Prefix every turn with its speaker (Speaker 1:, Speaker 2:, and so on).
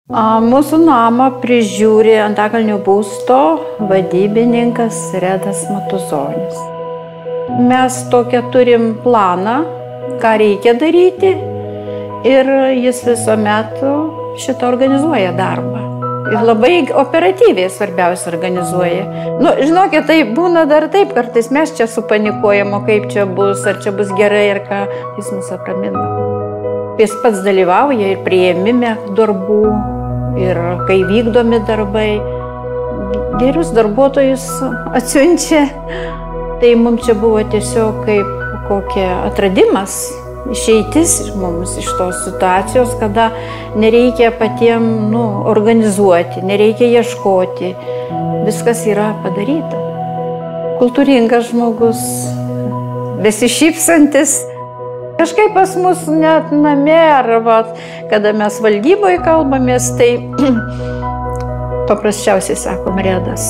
Speaker 1: Mūsų namą prižiūri Antakalnio būsto vadybininkas Redas Matuzonis. Mes tokią turim planą, ką reikia daryti, ir jis visuomet šitą organizuoja darbą. Ir labai operatyviai svarbiausia organizuoja. Žinokit, tai būna dar taip, kartais mes čia supanikuojam, o kaip čia bus, ar čia bus gerai, ir ką, jis mus apramina. Jis pats dalyvauja ir priėmime darbų, ir kai vykdomi darbai. Gerus darbuotojus atsiunčia. Tai mums čia buvo tiesiog kaip kokia atradimas, išeitis mums iš tos situacijos, kada nereikia patiem organizuoti, nereikia ieškoti. Viskas yra padaryta. Kultūringas žmogus, besišypsantis. Kažkaip pas mus net namie, arba kada mes valdyboje kalbamės, tai paprasčiausiai sakom Redas.